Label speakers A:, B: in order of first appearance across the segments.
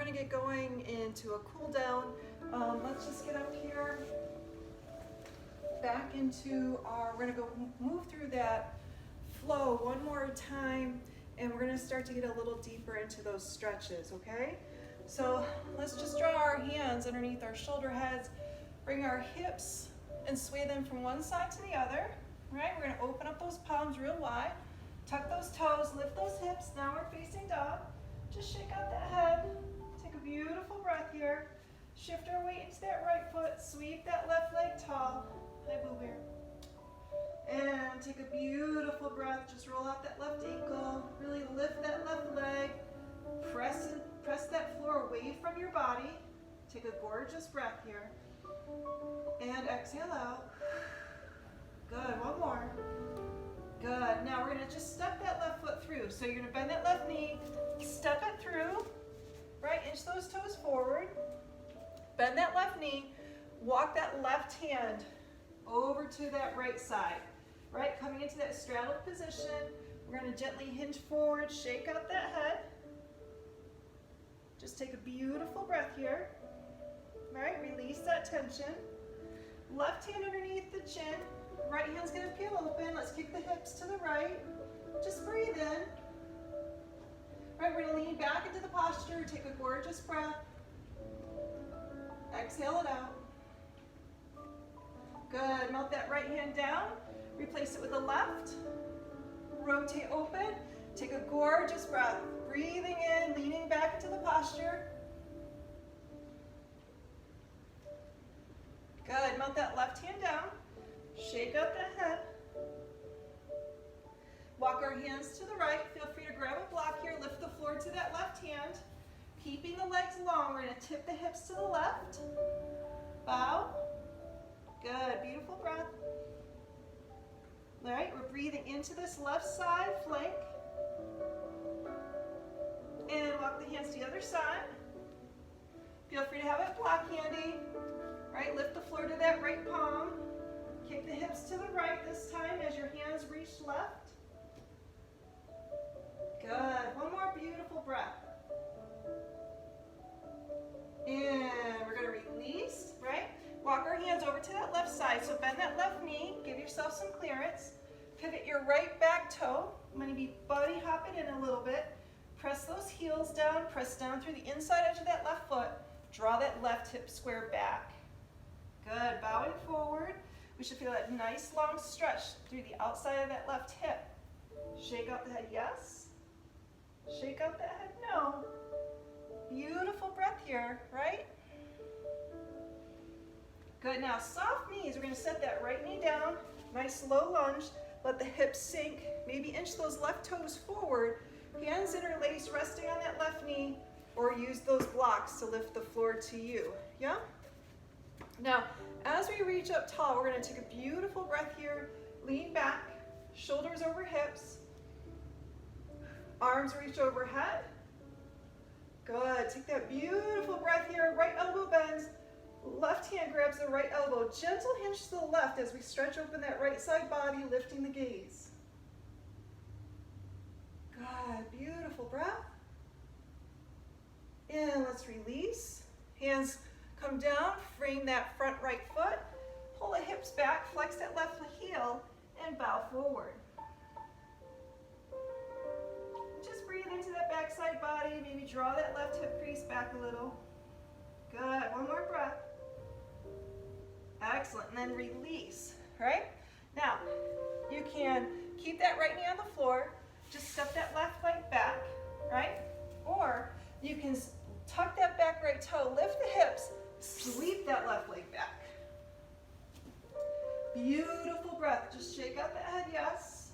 A: gonna get going into a cool down. Let's just get up here, back into we're gonna go move through that flow one more time, and we're gonna start to get a little deeper into those stretches, okay? So let's just draw our hands underneath our shoulder heads, bring our hips and sway them from one side to the other, right? We're gonna open up those palms real wide, tuck those toes, lift those hips, now we're facing dog. Just shake out that head, take a beautiful breath here, shift our weight into that right foot, sweep that left leg tall, hi Boo Bear. And take a beautiful breath, just roll out that left ankle, really lift that left leg, press that floor away from your body, take a gorgeous breath here, and exhale out. Good, one more. Good, now we're gonna just step that left foot through. So you're gonna bend that left knee, step it through, right, inch those toes forward, bend that left knee, walk that left hand over to that right side, right, coming into that straddled position. We're gonna gently hinge forward, shake out that head. Just take a beautiful breath here, right, release that tension. Left hand underneath the chin, right hand's gonna peel open. Let's kick the hips to the right. Just breathe in. Right, we're gonna lean back into the posture, take a gorgeous breath. Exhale it out. Good, melt that right hand down, replace it with the left. Rotate open, take a gorgeous breath. Breathing in, leaning back into the posture. Good, melt that left hand down, shake out the head. Walk our hands to the right, feel free to grab a block here, lift the floor to that left hand. Keeping the legs long, we're gonna tip the hips to the left. Bow. Good, beautiful breath. All right, we're breathing into this left side flank. And walk the hands to the other side. Feel free to have a block handy. Right, lift the floor to that right palm. Kick the hips to the right this time as your hands reach left. Good, one more beautiful breath. And we're gonna release, right? Walk our hands over to that left side. So bend that left knee, give yourself some clearance. Pivot your right back toe. I'm gonna be buddy hopping in a little bit. Press those heels down, press down through the inside edge of that left foot. Draw that left hip square back. Good, bowing forward. We should feel that nice long stretch through the outside of that left hip. Shake out the head, yes. Shake out the head, no. Beautiful breath here, right? Good, now soft knees. We're gonna set that right knee down, nice low lunge. Let the hips sink, maybe inch those left toes forward. Hands interlaced, resting on that left knee, or use those blocks to lift the floor to you, yeah? Now, as we reach up tall, we're gonna take a beautiful breath here, lean back, shoulders over hips, arms reach overhead. Good, take that beautiful breath here, right elbow bends, left hand grabs the right elbow, gentle hinge to the left as we stretch open that right side body, lifting the gaze. Good, beautiful breath. And let's release. Hands come down, frame that front right foot, pull the hips back, flex that left heel, and bow forward. Just breathe into that backside body, maybe draw that left hip crease back a little. Good, one more breath. Excellent, and then release, right? Now, you can keep that right knee on the floor, just step that left leg back, right? Or you can tuck that back right toe, lift the hips, sweep that left leg back. Beautiful breath. Just shake out the head, yes.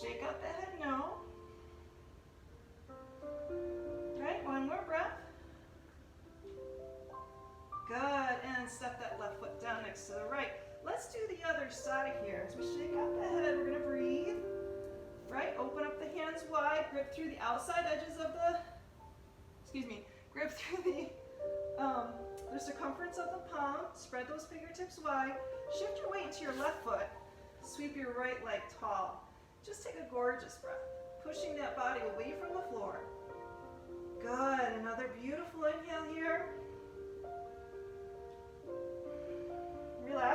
A: Shake out the head, no. Right, one more breath. Good, and step that left foot down next to the right. Let's do the other side here. As we shake out the head, we're gonna breathe. Right, open up the hands wide, grip through the outside edges of grip through the circumference of the palm, spread those fingertips wide, shift your weight into your left foot, sweep your right leg tall. Just take a gorgeous breath, pushing that body away from the floor. Good,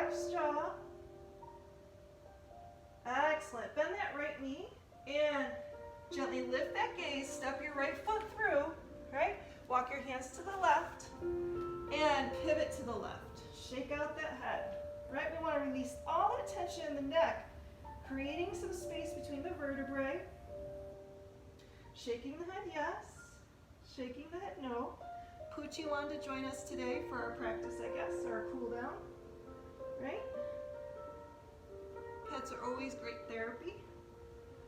A: Relax jaw. Excellent. Bend that right knee and gently lift that gaze. Step your right foot through, right? Walk your hands to the left and pivot to the left. Shake out that head, right? We want to release all that tension in the neck, creating some space between the vertebrae. Shaking the head, yes. Shaking the head, no. Poochie wanted to join us today for our practice, I guess, or our cool down, right? Pets are always great therapy.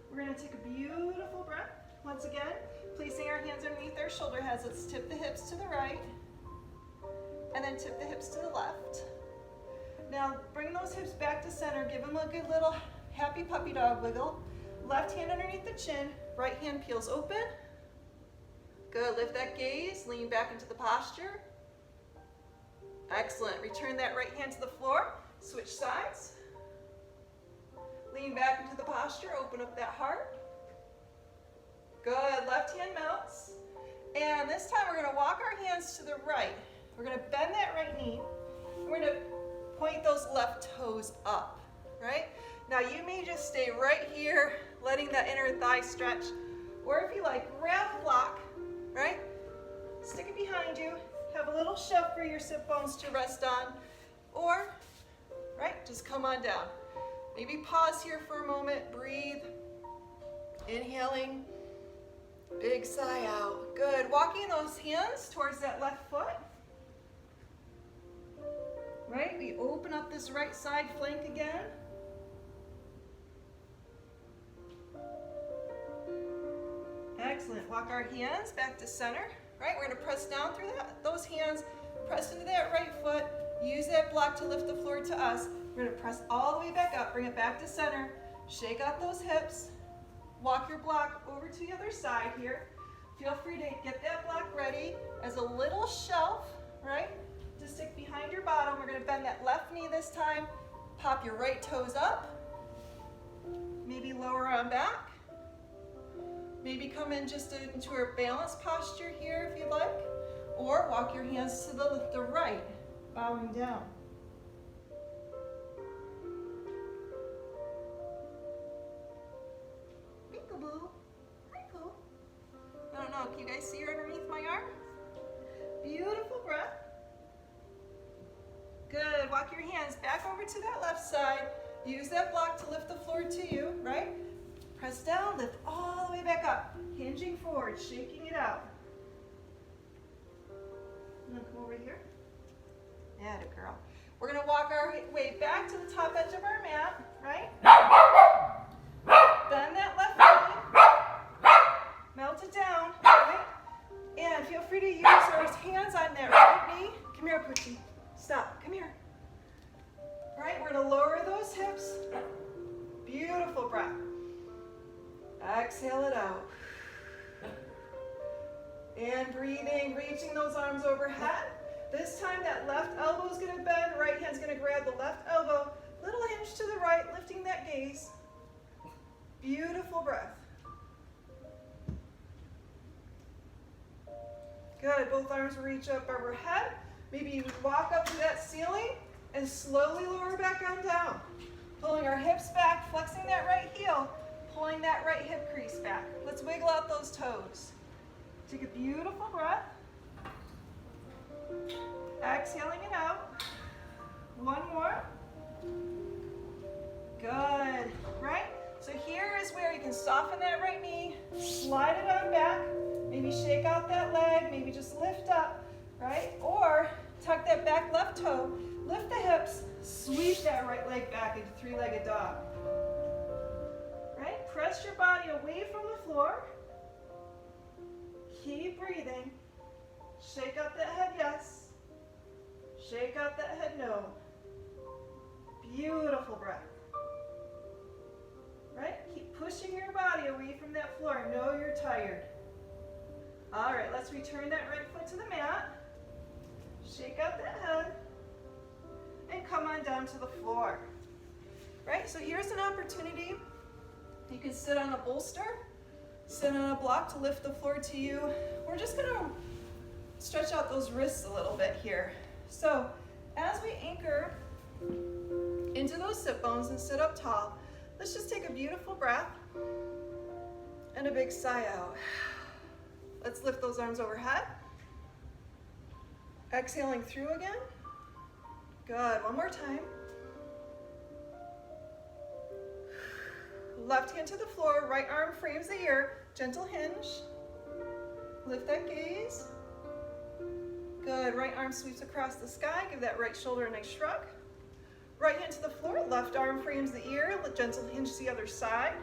A: We're going to take a beautiful breath. Once again, placing our hands underneath our shoulder heads. Let's tip the hips to the right, and then tip the hips to the left. Now, bring those hips back to center. Give them a good little happy puppy dog wiggle. Left hand underneath the chin, right hand peels open. Good, lift that gaze, lean back into the posture. Excellent, return that right hand to the floor, switch sides. Lean back into the posture, open up that heart. Good, left hand mounts. And this time we're gonna walk our hands to the right. We're gonna bend that right knee. We're gonna point those left toes up, right? Now you may just stay right here, letting that inner thigh stretch. Or if you like, grab a block, right? Stick it behind you. Have a little shelf for your sit bones to rest on. Or, right, just come on down. Maybe pause here for a moment, breathe. Inhaling, big sigh out. Good, walking those hands towards that left foot. Right, we open up this right side flank again. Excellent, walk our hands back to center. Right, we're gonna press down through those hands, press into that right foot, use that block to lift the floor to us. We're gonna press all the way back up, bring it back to center, shake out those hips, walk your block over to the other side here. Feel free to get that block ready as a little shelf, right, to stick behind your bottom. We're gonna bend that left knee this time, pop your right toes up, maybe lower on back. Maybe come in just into a balanced posture here if you'd like, or walk your hands to the right, bowing down. Peekaboo, hi Pooh. I don't know, can you guys see her underneath my arm? Beautiful breath. Good, walk your hands back over to that left side. Use that block to lift the floor to you, right? Press down, lift all the way back up. Hinging forward, shaking it out. And then come over here. Yeah, girl. We're gonna walk our way back to the top edge of our mat, right? Bend that left knee. Melt it down, right? And feel free to use those hands on that right knee. Come here, Poochie. Stop, come here. All right, we're gonna lower those hips. Beautiful breath. Exhale it out. And breathing, reaching those arms overhead. This time that left elbow is going to bend, right hand's going to grab the left elbow. Little hinge to the right, lifting that gaze. Beautiful breath. Good, both arms reach up overhead. Maybe you walk up to that ceiling and slowly lower back on down. Pulling our hips back, flexing that right heel. Pulling that right hip crease back. Let's wiggle out those toes. Take a beautiful breath. Exhaling it out. One more. Good. Right? So here is where you can soften that right knee, slide it on back, maybe shake out that leg, maybe just lift up, right? Or tuck that back left toe, lift the hips, sweep that right leg back into three-legged dog. Right? Press your body away from the floor. Keep breathing. Shake out that head, yes. Shake out that head, no. Beautiful breath. Right? Keep pushing your body away from that floor. I know you're tired. All right, let's return that right foot to the mat. Shake out that head. And come on down to the floor. Right? So here's an opportunity. You can sit on a bolster, sit on a block to lift the floor to you. We're just going to stretch out those wrists a little bit here. So as we anchor into those sit bones and sit up tall. Let's just take a beautiful breath and a big sigh out. Let's lift those arms overhead. Exhaling through again. Good, one more time. Left hand to the floor, right arm frames the ear, gentle hinge. Lift that gaze. Good, right arm sweeps across the sky, give that right shoulder a nice shrug. Right hand to the floor, left arm frames the ear, gentle hinge to the other side.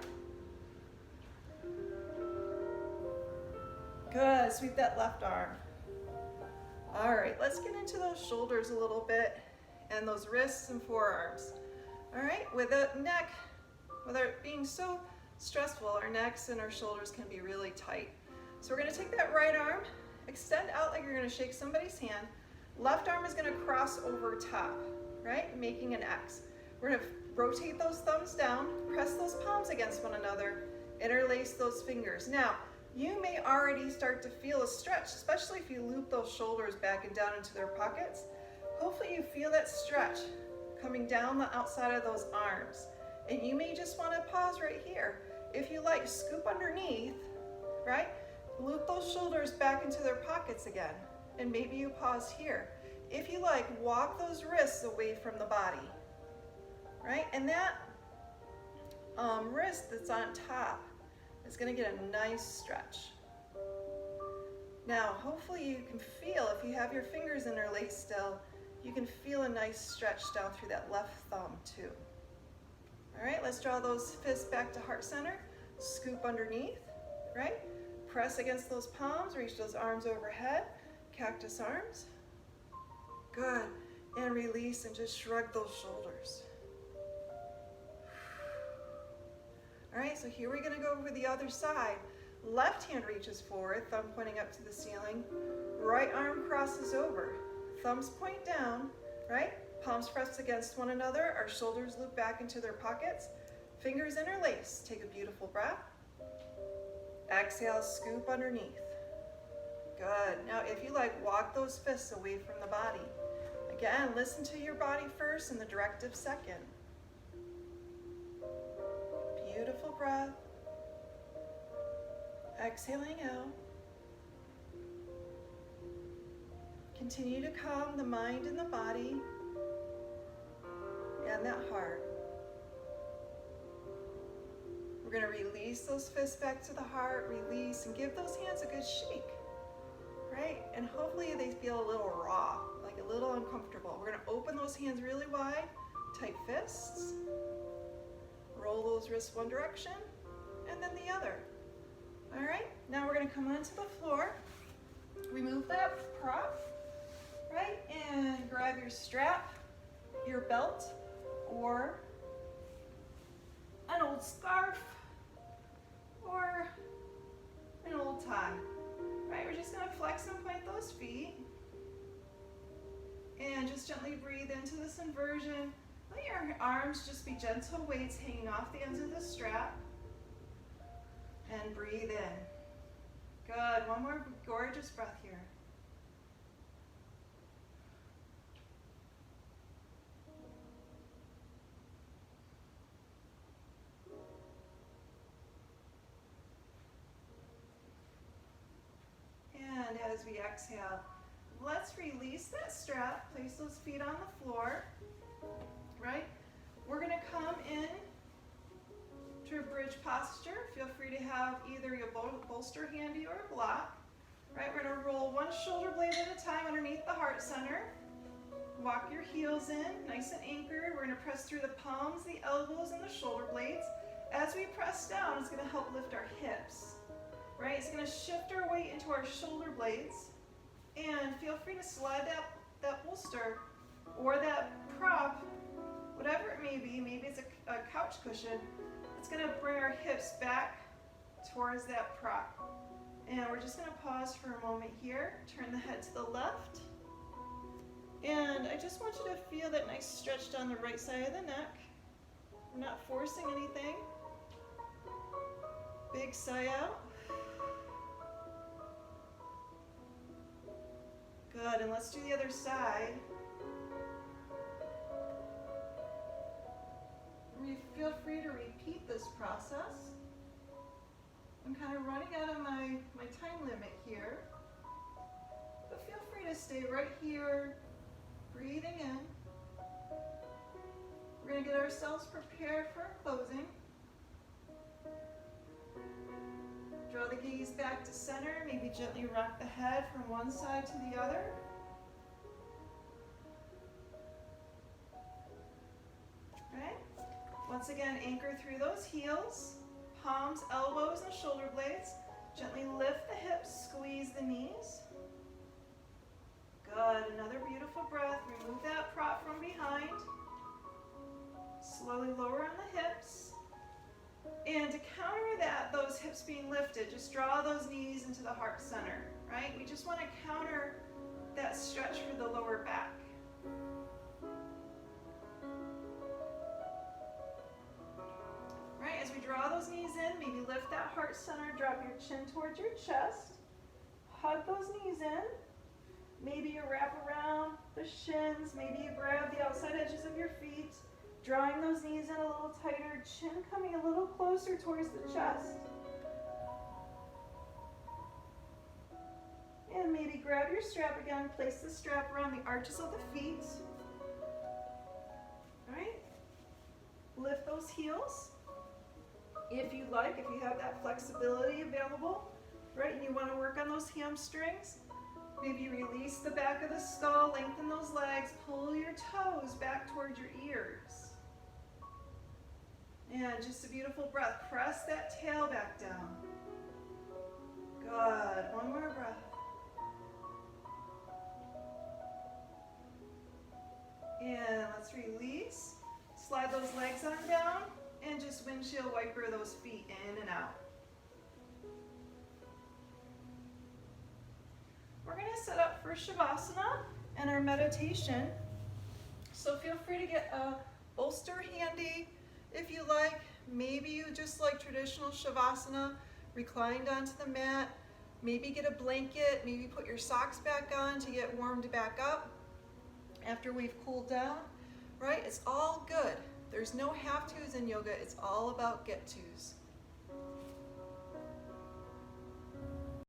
A: Good, sweep that left arm. All right, let's get into those shoulders a little bit and those wrists and forearms. All right, with the neck, without it being so stressful, our necks and our shoulders can be really tight. So we're gonna take that right arm, extend out like you're gonna shake somebody's hand. Left arm is gonna cross over top, right? Making an X. We're gonna rotate those thumbs down, press those palms against one another, interlace those fingers. Now, you may already start to feel a stretch, especially if you loop those shoulders back and down into their pockets. Hopefully you feel that stretch coming down the outside of those arms. And you may just want to pause right here. If you like, scoop underneath, right? Loop those shoulders back into their pockets again. And maybe you pause here. If you like, walk those wrists away from the body, right? And that wrist that's on top is going to get a nice stretch. Now, hopefully you can feel, if you have your fingers interlaced still, you can feel a nice stretch down through that left thumb too. All right, let's draw those fists back to heart center. Scoop underneath, right? Press against those palms, reach those arms overhead. Cactus arms. Good. And release and just shrug those shoulders. All right, so here we're gonna go over the other side. Left hand reaches forward, thumb pointing up to the ceiling. Right arm crosses over. Thumbs point down, right? Palms pressed against one another. Our shoulders loop back into their pockets. Fingers interlace. Take a beautiful breath. Exhale, scoop underneath. Good. Now, if you like, walk those fists away from the body. Again, listen to your body first and the directive second. Beautiful breath. Exhaling out. Continue to calm the mind and the body and that heart. We're going to release those fists back to the heart, release, and give those hands a good shake, right? And hopefully they feel a little raw, like a little uncomfortable. We're going to open those hands really wide, tight fists, roll those wrists one direction, and then the other. All right, now we're going to come onto the floor, remove that prop, right? And grab your strap, your belt, or an old scarf, or an old tie, right? We're just gonna flex and point those feet and just gently breathe into this inversion. Let your arms just be gentle weights hanging off the ends of the strap and breathe in. Good, one more gorgeous breath here. And as we exhale, let's release that strap, place those feet on the floor, right? We're gonna come in to a bridge posture. Feel free to have either your bolster handy or a block, right? We're gonna roll one shoulder blade at a time underneath the heart center. Walk your heels in, nice and anchored. We're gonna press through the palms, the elbows, and the shoulder blades. As we press down, it's gonna help lift our hips, right? It's gonna shift our weight into our shoulder blades. And feel free to slide that bolster or that prop, whatever it may be, maybe it's a couch cushion, it's gonna bring our hips back towards that prop. And we're just gonna pause for a moment here, turn the head to the left. And I just want you to feel that nice stretch down the right side of the neck. We're not forcing anything. Big sigh out. Good, and let's do the other side. Feel free to repeat this process. I'm kind of running out of my time limit here. But feel free to stay right here, breathing in. We're going to get ourselves prepared for closing. Draw the gaze back to center, maybe gently rock the head from one side to the other. Right? Once again, anchor through those heels, palms, elbows, and shoulder blades. Gently lift the hips, squeeze the knees. Good, another beautiful breath. Remove that prop from behind. Slowly lower on the hips. And to counter that, those hips being lifted, just draw those knees into the heart center, right? We just want to counter that stretch for the lower back. Right, as we draw those knees in, maybe lift that heart center, drop your chin towards your chest. Hug those knees in. Maybe you wrap around the shins, maybe you grab the outside edges of your feet. Drawing those knees in a little tighter, chin coming a little closer towards the chest. And maybe grab your strap again, place the strap around the arches of the feet. All right? Lift those heels. If you like, if you have that flexibility available, right, and you want to work on those hamstrings, maybe release the back of the skull, lengthen those legs, pull your toes back towards your ears. And just a beautiful breath. Press that tail back down. Good. One more breath. And let's release. Slide those legs on down and just windshield wiper those feet in and out. We're going to set up for Shavasana and our meditation. So feel free to get a bolster handy if you like. Maybe you just like traditional Shavasana, reclined onto the mat. Maybe get a blanket, maybe put your socks back on to get warmed back up after we've cooled down, right? It's all good. There's no have-tos in yoga. It's all about get-tos.